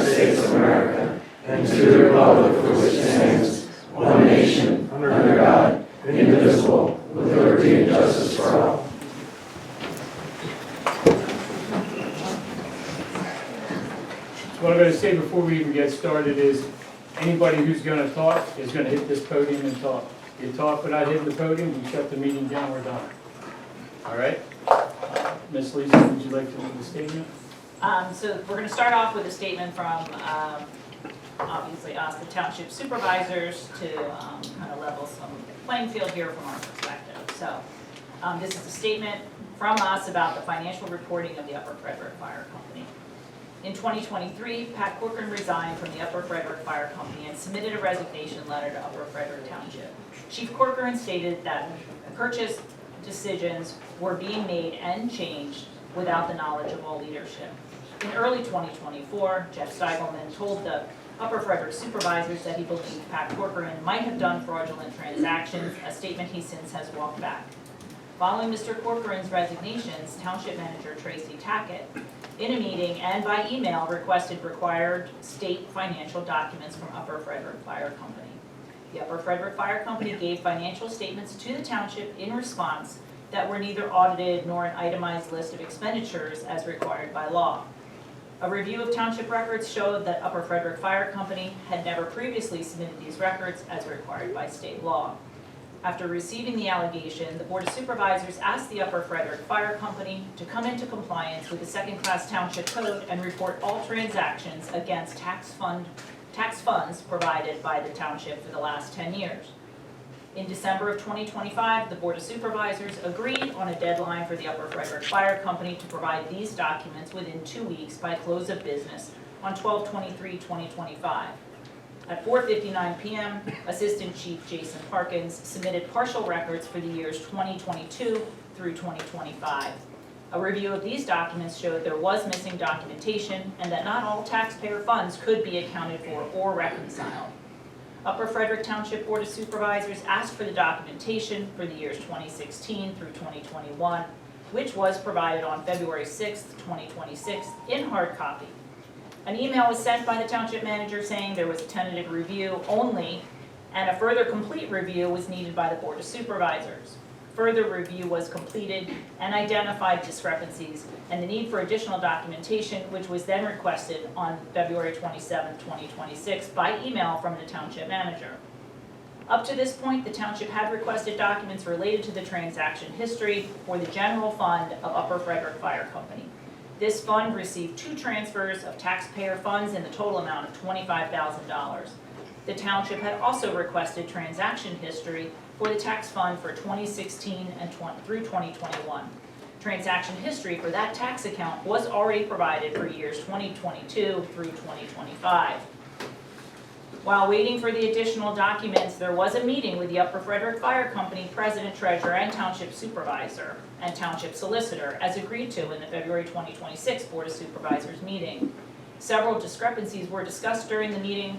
United States of America and to the republic for which it stands, one nation, under God, indivisible, with liberty and justice for all. What I'm going to say before we even get started is anybody who's going to talk is going to hit this podium and talk. If you talk without hitting the podium, we shut the meeting down, we're done. All right? Ms. Lisa, would you like to read the statement? So we're going to start off with a statement from, obviously us, the township supervisors, to kind of level some playing field here from our perspective. So this is a statement from us about the financial reporting of the Upper Frederick Fire Company. In 2023, Pat Corcoran resigned from the Upper Frederick Fire Company and submitted a resignation letter to Upper Frederick Township. Chief Corcoran stated that purchase decisions were being made and changed without the knowledge of all leadership. In early 2024, Jeff Steigelman told the Upper Frederick supervisors that he believed Pat Corcoran might have done fraudulent transactions, a statement he since has walked back. Following Mr. Corcoran's resignations, Township Manager Tracy Tackett, in a meeting and by email, requested required state financial documents from Upper Frederick Fire Company. The Upper Frederick Fire Company gave financial statements to the township in response that were neither audited nor an itemized list of expenditures as required by law. A review of township records showed that Upper Frederick Fire Company had never previously submitted these records as required by state law. After receiving the allegation, the Board of Supervisors asked the Upper Frederick Fire Company to come into compliance with the second-class township code and report all transactions against tax funds provided by the township for the last 10 years. In December of 2025, the Board of Supervisors agreed on a deadline for the Upper Frederick Fire Company to provide these documents within 2 weeks by close of business on 12/23/2025. At 4:59 p.m., Assistant Chief Jason Parkins submitted partial records for the years 2022 through 2025. A review of these documents showed there was missing documentation and that not all taxpayer funds could be accounted for or reconciled. Upper Frederick Township Board of Supervisors asked for the documentation for the years 2016 through 2021, which was provided on February 6, 2026 in hard copy. An email was sent by the township manager saying there was a tentative review only and a further complete review was needed by the Board of Supervisors. Further review was completed and identified discrepancies and the need for additional documentation, which was then requested on February 27, 2026 by email from the township manager. Up to this point, the township had requested documents related to the transaction history for the general fund of Upper Frederick Fire Company. This fund received 2 transfers of taxpayer funds in the total amount of $25,000. The township had also requested transaction history for the tax fund for 2016 and through 2021. Transaction history for that tax account was already provided for years 2022 through 2025. While waiting for the additional documents, there was a meeting with the Upper Frederick Fire Company President, Treasurer, and Township Supervisor and Township Solicitor, as agreed to in the February 2026 Board of Supervisors meeting. Several discrepancies were discussed during the meeting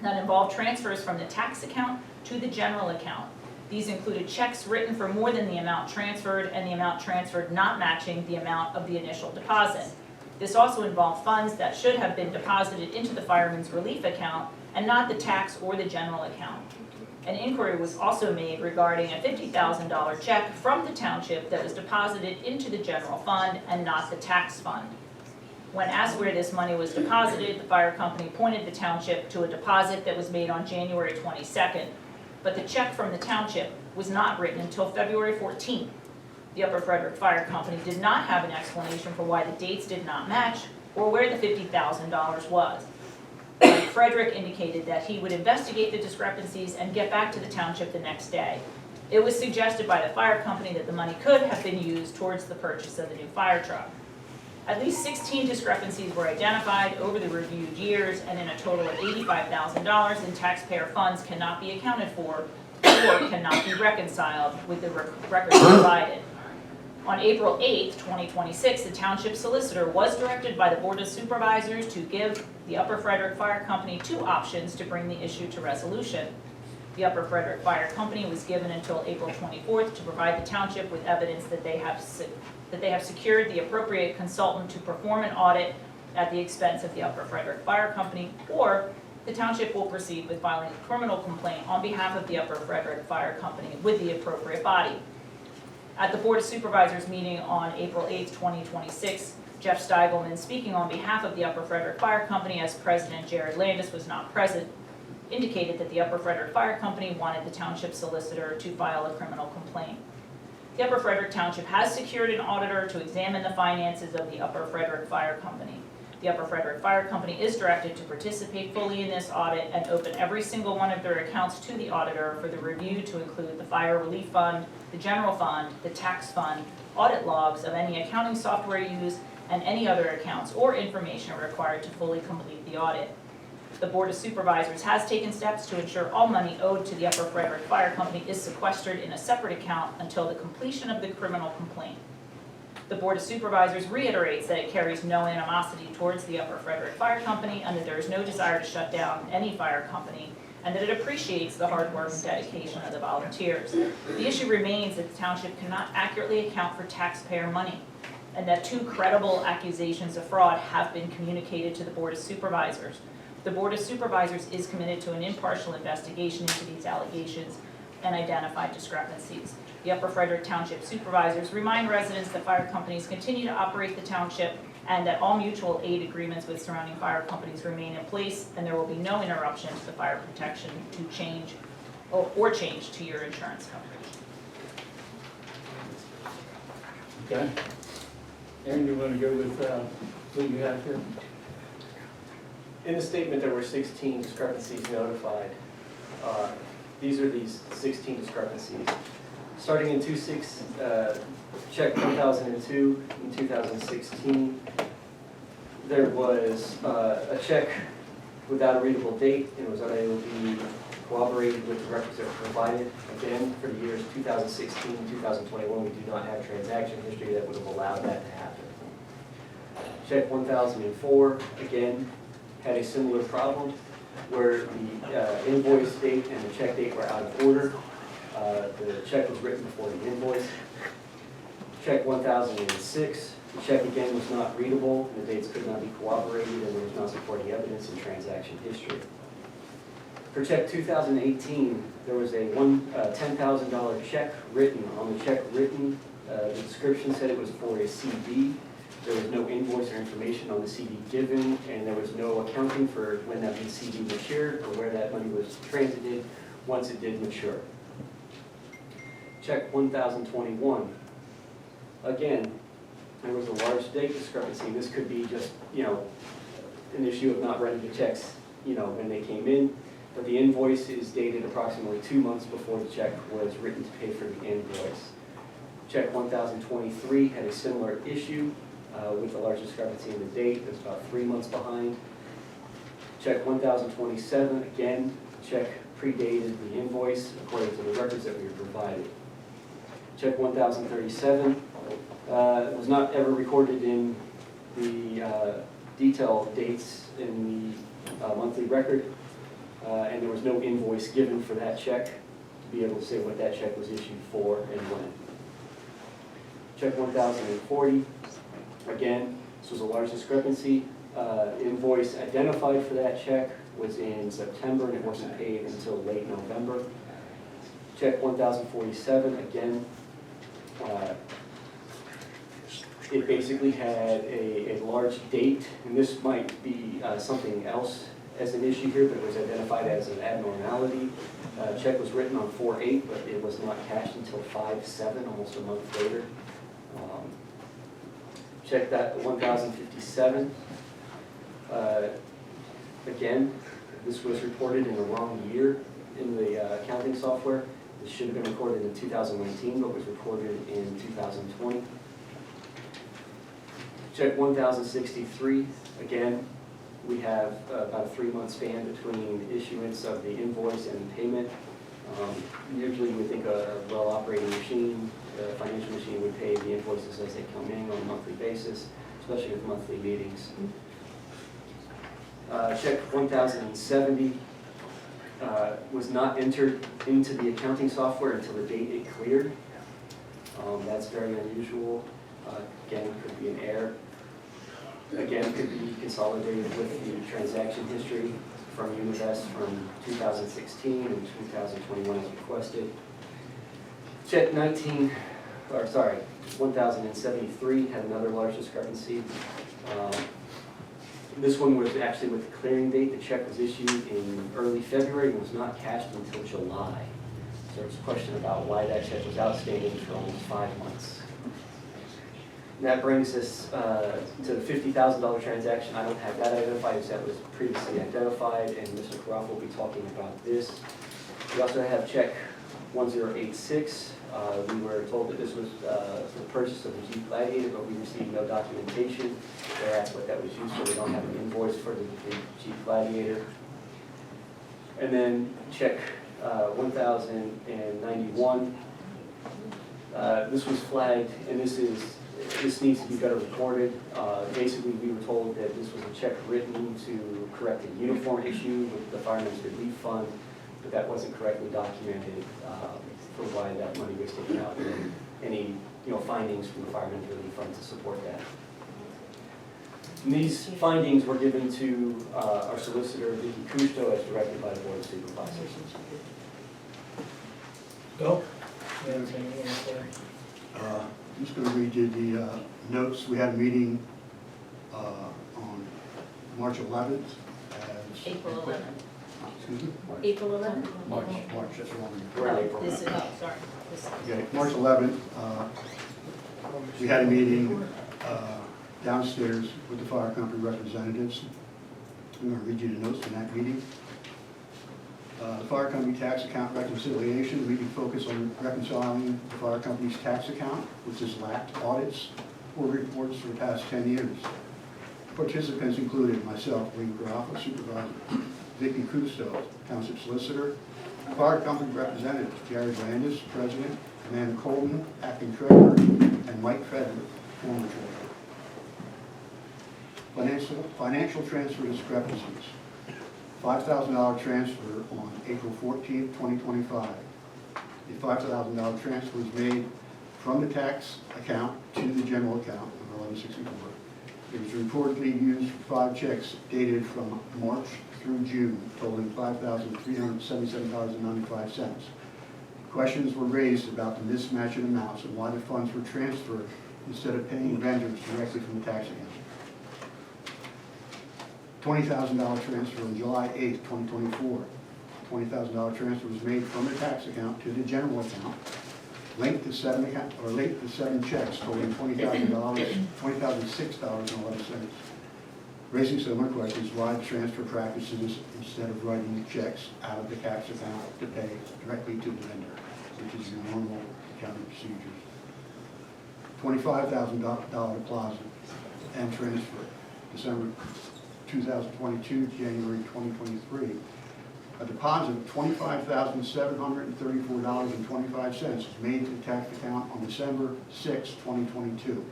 that involved transfers from the tax account to the general account. These included checks written for more than the amount transferred and the amount transferred not matching the amount of the initial deposit. This also involved funds that should have been deposited into the Fireman's Relief account and not the tax or the general account. An inquiry was also made regarding a $50,000 check from the township that was deposited into the general fund and not the tax fund. When asked where this money was deposited, the fire company pointed the township to a deposit that was made on January 22nd, but the check from the township was not written until February 14th. The Upper Frederick Fire Company did not have an explanation for why the dates did not match or where the $50,000 was. Frederick indicated that he would investigate the discrepancies and get back to the township the next day. It was suggested by the fire company that the money could have been used towards the purchase of the new fire truck. At least 16 discrepancies were identified over the reviewed years, and in a total of $85,000 in taxpayer funds cannot be accounted for or cannot be reconciled with the records provided. On April 8, 2026, the township solicitor was directed by the Board of Supervisors to give the Upper Frederick Fire Company 2 options to bring the issue to resolution. The Upper Frederick Fire Company was given until April 24th to provide the township with evidence that they have secured the appropriate consultant to perform an audit at the expense of the Upper Frederick Fire Company, or the township will proceed with filing a criminal complaint on behalf of the Upper Frederick Fire Company with the appropriate body. At the Board of Supervisors meeting on April 8, 2026, Jeff Steigelman, speaking on behalf of the Upper Frederick Fire Company as President Jared Landis was not present, indicated that the Upper Frederick Fire Company wanted the township solicitor to file a criminal complaint. The Upper Frederick Township has secured an auditor to examine the finances of the Upper Frederick Fire Company. The Upper Frederick Fire Company is directed to participate fully in this audit and open every single one of their accounts to the auditor for the review to include the fire relief fund, the general fund, the tax fund, audit logs of any accounting software used, and any other accounts or information required to fully complete the audit. The Board of Supervisors has taken steps to ensure all money owed to the Upper Frederick Fire Company is sequestered in a separate account until the completion of the criminal complaint. The Board of Supervisors reiterates that it carries no animosity towards the Upper Frederick Fire Company and that there is no desire to shut down any fire company, and that it appreciates the hard work and dedication of the volunteers. The issue remains that the township cannot accurately account for taxpayer money, and that 2 credible accusations of fraud have been communicated to the Board of Supervisors. The Board of Supervisors is committed to an impartial investigation into these allegations and identify discrepancies. The Upper Frederick Township Supervisors remind residents that fire companies continue to operate the township and that all mutual aid agreements with surrounding fire companies remain in place, and there will be no interruption to the fire protection to change or change to your insurance coverage. Okay. Aaron, you want to go with what you have here? In the statement, there were 16 discrepancies notified. These are these 16 discrepancies. Starting in check 1002 in 2016, there was a check without a readable date and was unable to be corroborated with the records that were provided. Again, for the years 2016 and 2021, we do not have transaction history that would have allowed that to happen. Check 1004, again, had a similar problem where the invoice date and the check date were out of order. The check was written before the invoice. Check 1006, the check again was not readable, and the dates could not be corroborated, and there was no supporting evidence in transaction history. For check 2018, there was a $10,000 check written. On the check written, the description said it was for a CD. There was no invoice or information on the CD given, and there was no accounting for when that CD matured or where that money was transited once it did mature. Check 1021. Again, there was a large date discrepancy. This could be just, an issue of not writing the checks, when they came in. But the invoice is dated approximately 2 months before the check was written to pay for the invoice. Check 1023 had a similar issue with a large discrepancy in the date. It was about 3 months behind. Check 1027, again, check predated the invoice according to the records that we were provided. Check 1037 was not ever recorded in the detailed dates in the monthly record, and there was no invoice given for that check to be able to say what that check was issued for and when. Check 1040, again, this was a large discrepancy. Invoice identified for that check was in September and it wasn't paid until late November. Check 1047, again, it basically had a large date, and this might be something else as an issue here, but it was identified as an abnormality. Check was written on 4/8, but it was not cashed until 5/7, almost a month later. Check that 1057. Again, this was reported in the wrong year in the accounting software. This should have been recorded in 2019, but was recorded in 2020. Check 1063. Again, we have about a 3-month span between issuance of the invoice and payment. Usually we think a well-operating machine, a financial machine, would pay the invoices as they come in on a monthly basis, especially with monthly meetings. Check 1070 was not entered into the accounting software until the date it cleared. That's very unusual. Again, it could be an error. again, could be consolidated with the transaction history from Univest from 2016 and 2021 as requested. Check 1073 had another large discrepancy. This one was actually with the clearing date. The check was issued in early February and was not cashed until July. So there's a question about why that check was outstanding for almost 5 months. And that brings us to the $50,000 transaction. I don't have that identified as that was previously identified, and Mr. Karoff will be talking about this. We also have check 1086. We were told that this was for the purchase of the Jeep Gladiator, but we received no documentation. They asked what that was used for. We don't have an invoice for the Jeep Gladiator. And then check 1091. This was flagged, and this needs to be better recorded. Basically, we were told that this was a check written to correct a uniform issue with the Fireman's Relief Fund, but that wasn't correctly documented for why that money was taken out, and any findings from the Fireman's Relief Fund to support that. And these findings were given to our solicitor, Vicky Kusto, as directed by the Board of Supervisors. Bill? You have anything you want to say? I'm just going to read you the notes. We had a meeting on March 11th. April 11th. Excuse me? April 11th? March, that's wrong. We're in April. This is, oh, sorry. This- Okay, March 11th, we had a meeting downstairs with the fire company representatives. I'm going to read you the notes from that meeting. The fire company tax account reconciliation, the meeting focused on reconciling the fire company's tax account, which has lacked audits or reports for the past 10 years. Participants included myself, Lee Garofalo, Supervisor, Vicky Kusto, Township Solicitor, fire company representatives, Gary Landis, President, Amanda Colton, Acting Treasurer, and Mike Frederick, former Treasurer. Financial transfer discrepancies. $5,000 transfer on April 14th, 2025. The $5,000 transfer was made from the tax account to the general account, number 1164. It was reportedly used for 5 checks dated from March through June, totaling $5,377.95. Questions were raised about the mismatch in amounts and why the funds were transferred instead of paying vendors directly from the tax account. $20,000 transfer on July 8th, 2024. $20,000 transfer was made from the tax account to the general account, linked to 7 checks totaling $20,006.11. Raising similar questions why the transfer practices instead of writing checks out of the tax account to pay directly to the vendor, which is your normal accounting procedures. $25,000 deposit and transfer, December 2022, January 2023. A deposit of $25,734.25 was made to the tax account on December 6, 2022.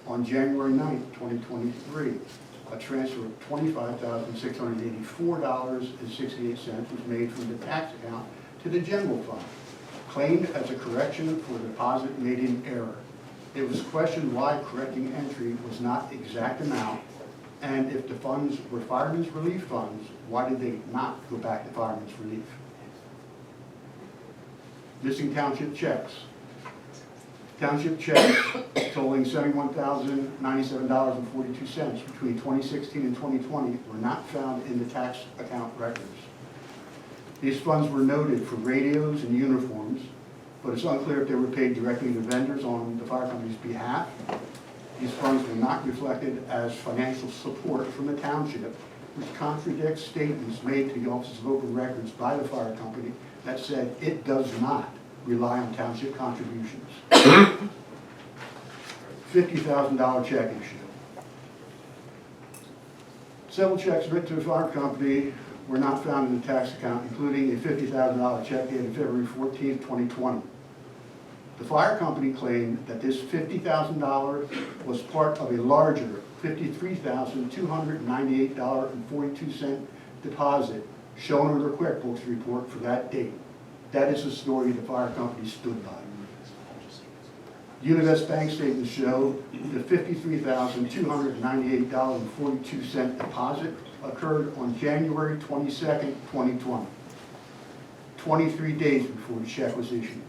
On January 9, 2023, a transfer of $25,684.68 was made from the tax account to the general fund, claimed as a correction for a deposit made in error. It was questioned why correcting entry was not exact amount, and if the funds were Fireman's Relief funds, why did they not go back to Fireman's Relief? Missing township checks. Township checks totaling $71,097.42 between 2016 and 2020 were not found in the tax account records. These funds were noted for radios and uniforms, but it's unclear if they were paid directly to vendors on the fire company's behalf. These funds were not reflected as financial support from the township, which contradicts statements made to the Office of Open Records by the fire company that said it does not rely on township contributions. $50,000 check issue. Several checks written to the fire company were not found in the tax account, including a $50,000 check dated February 14, 2020. The fire company claimed that this $50,000 was part of a larger $53,298.42 deposit shown on their QuickBooks report for that date. That is the story the fire company stood by. Univest bank statements show the $53,298.42 deposit occurred on January 22nd, 2020, 23 days before the check was issued.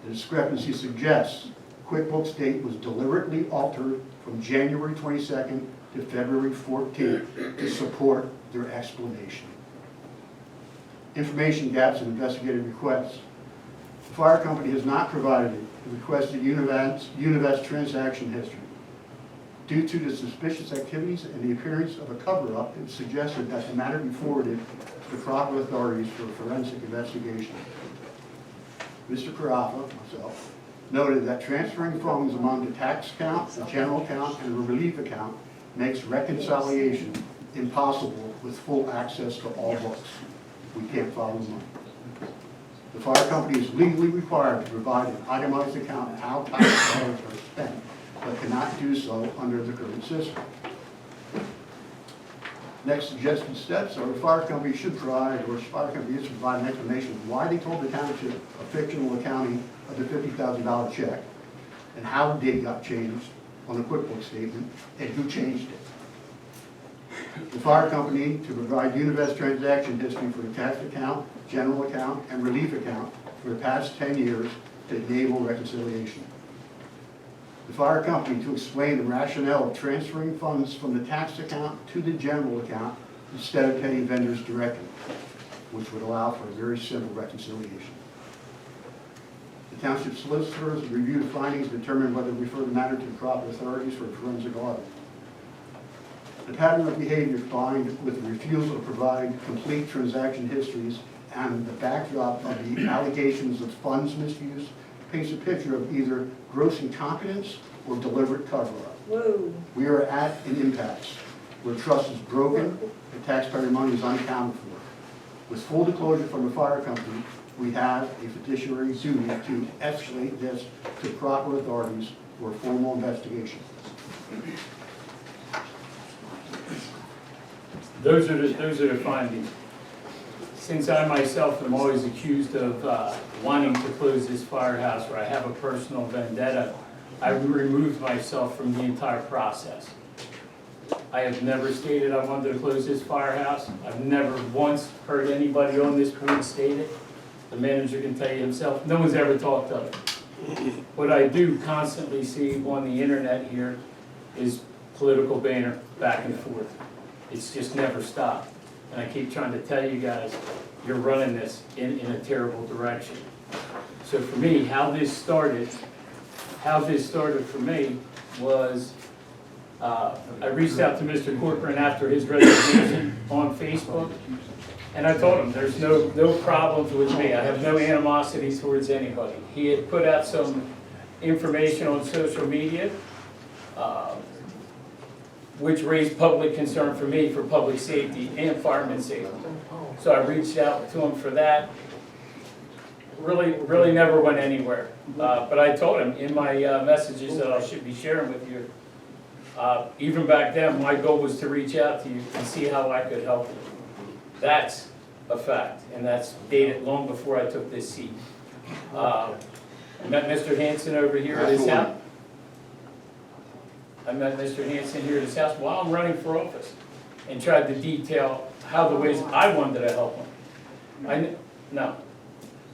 The discrepancy suggests QuickBooks date was deliberately altered from January 22nd to February 14th to support their explanation. Information gaps and investigative requests. The fire company has not provided the requested Univest transaction history. Due to the suspicious activities and the appearance of a cover-up, it suggested that the matter be forwarded to the proper authorities for a forensic investigation. Mr. Carafa, myself, noted that transferring funds among the tax account, the general account, and the relief account makes reconciliation impossible with full access to all books. We can't follow the money. The fire company is legally required to provide an itemized account of how tax dollars are spent, but cannot do so under the current system. Next suggested steps are the fire company should provide, or the fire company is to provide an explanation of why they told the township a fictional accounting of the $50,000 check, and how the date got changed on the QuickBooks statement, and who changed it. The fire company to provide Univest transaction history for the tax account, general account, and relief account for the past 10 years to enable reconciliation. The fire company to explain the rationale of transferring funds from the tax account to the general account instead of paying vendors directly, which would allow for a very simple reconciliation. The township solicitors review the findings, determine whether to refer the matter to the proper authorities for a forensic audit. The pattern of behavior combined with the refusal to provide complete transaction histories and the backdrop of the allegations of funds misuse paints a picture of either gross incompetence or deliberate cover-up. Whoa. We are at an impasse where trust is broken and taxpayer money is unaccounted for. With full disclosure from the fire company, we have a fiduciary duty to escalate this to proper authorities for a formal investigation. Those are the findings. Since I myself am always accused of wanting to close this firehouse, where I have a personal vendetta, I removed myself from the entire process. I have never stated I wanted to close this firehouse. I've never once heard anybody on this board state it. The manager can tell you himself, no one's ever talked of it. What I do constantly see on the internet here is political banter back and forth. It's just never stopped. And I keep trying to tell you guys, you're running this in a terrible direction. So for me, how this started for me was, I reached out to Mr. Corcoran after his resignation on Facebook, and I told him there's no problems with me. I have no animosity towards anybody. He had put out some information on social media, which raised public concern for me for public safety and fireman safety. So I reached out to him for that. Really never went anywhere. But I told him in my messages that I should be sharing with you, even back then, my goal was to reach out to you and see how I could help you. That's a fact, and that's dated long before I took this seat. I met Mr. Hanson over here at his house. I met Mr. Hanson here at his house while I'm running for office and tried to detail how the ways I wanted to help him.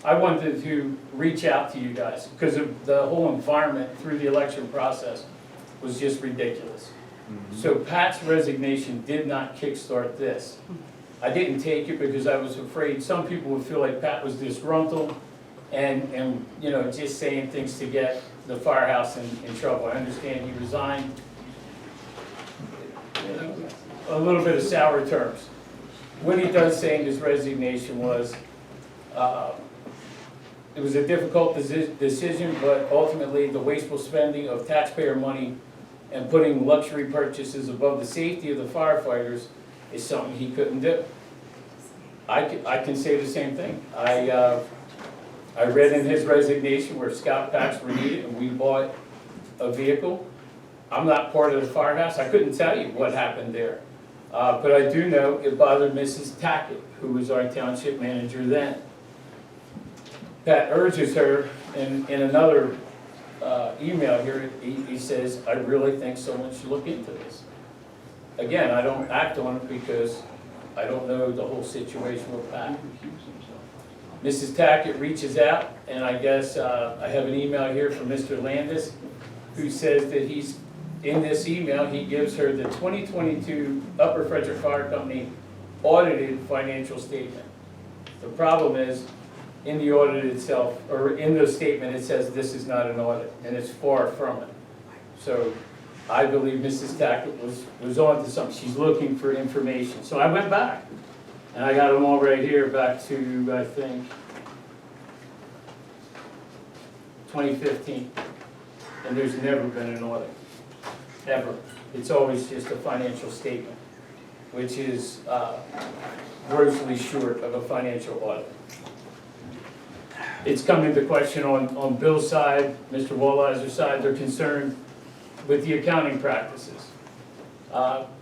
I wanted to reach out to you guys because of the whole environment through the election process was just ridiculous. So Pat's resignation did not kickstart this. I didn't take it because I was afraid some people would feel like Pat was disgruntled and you know, just saying things to get the firehouse in trouble. I understand he resigned, you know, a little bit of sour terms. What he does say in his resignation was, it was a difficult decision, but ultimately the wasteful spending of taxpayer money and putting luxury purchases above the safety of the firefighters is something he couldn't do. I can say the same thing. I read in his resignation where scout packs were needed and we bought a vehicle. I'm not part of the firehouse. I couldn't tell you what happened there. But I do know it bothered Mrs. Tackett, who was our township manager then. Pat urges her in another email here, he says, I really think someone should look into this. Again, I don't act on it because I don't know the whole situation with Pat. Mrs. Tackett reaches out, and I guess I have an email here from Mr. Landis, who says that he's, in this email, he gives her the 2022 Upper Frederick Fire Company audited financial statement. The problem is, in the audit itself, or in the statement, it says this is not an audit, and it's far from it. So I believe Mrs. Tackett was on to something. She's looking for information. So I went back, and I got them all right here, back to, I think, 2015. And there's never been an audit, ever. It's always just a financial statement, which is grossly short of a financial audit. It's come into question on Bill's side, Mr. Wallizer's side, they're concerned with the accounting practices.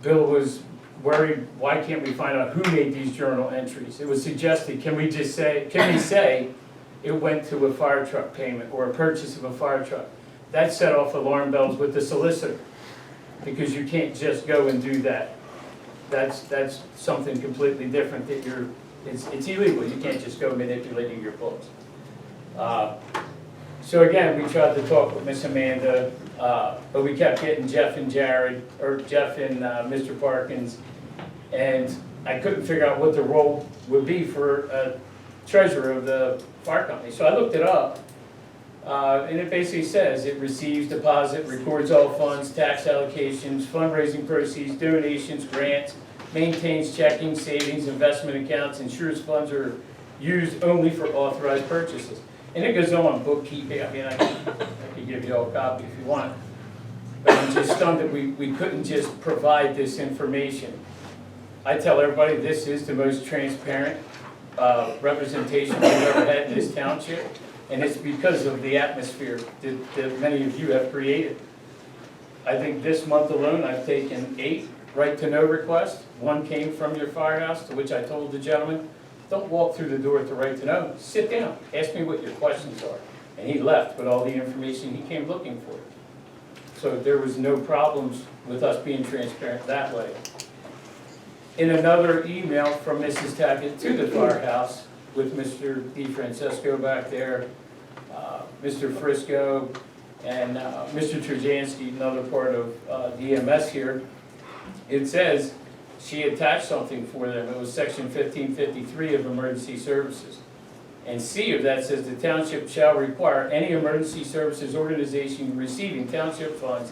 Bill was worried, why can't we find out who made these journal entries? It was suggested, can we say it went to a fire truck payment or a purchase of a fire truck? That set off alarm bells with the solicitor, because you can't just go and do that. That's something completely different, that it's illegal. You can't just go manipulating your books. So again, we tried to talk with Miss Amanda, but we kept getting Jeff and Jared, or Jeff and Mr. Parkins, and I couldn't figure out what the role would be for a treasurer of the fire company. So I looked it up, and it basically says it receives, deposit, records all funds, tax allocations, fundraising proceeds, donations, grants, maintains checking, savings, investment accounts, ensures funds are used only for authorized purchases. And it goes on, bookkeeping. I mean, I could give you all a copy if you want. But I'm just stunned that we couldn't just provide this information. I tell everybody this is the most transparent representation we've ever had in this township. And it's because of the atmosphere that many of you have created. I think this month alone, I've taken 8 right-to-know requests. 1 came from your firehouse, to which I told the gentleman, don't walk through the door at the right-to-know. Sit down. Ask me what your questions are. And he left with all the information he came looking for. So there was no problems with us being transparent that way. In another email from Mrs. Tackett to the firehouse, with Mr. DeFrancesco back there, Mr. Frisco, and Mr. Trzanski, another part of the EMS here, it says she attached something for them. It was section 1553 of emergency services. And C of that says the township shall require any emergency services organization receiving township funds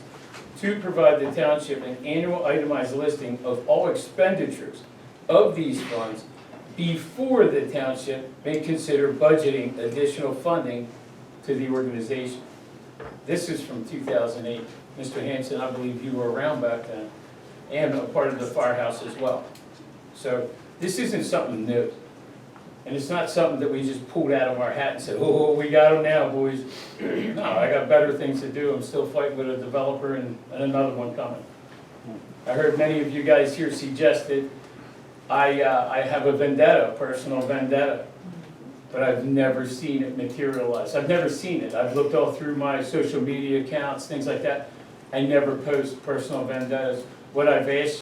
to provide the township an annual itemized listing of all expenditures of these funds before the township may consider budgeting additional funding to the organization. This is from 2008. Mr. Hanson, I believe you were around back then, and a part of the firehouse as well. So this isn't something new. And it's not something that we just pulled out of our hat and said, oh, we got them now, boys. No, I got better things to do. I'm still fighting with a developer and another one coming. I heard many of you guys here suggest that I have a vendetta, personal vendetta, but I've never seen it materialize. I've never seen it. I've looked all through my social media accounts, things like that. I never post personal vendettas. What I've asked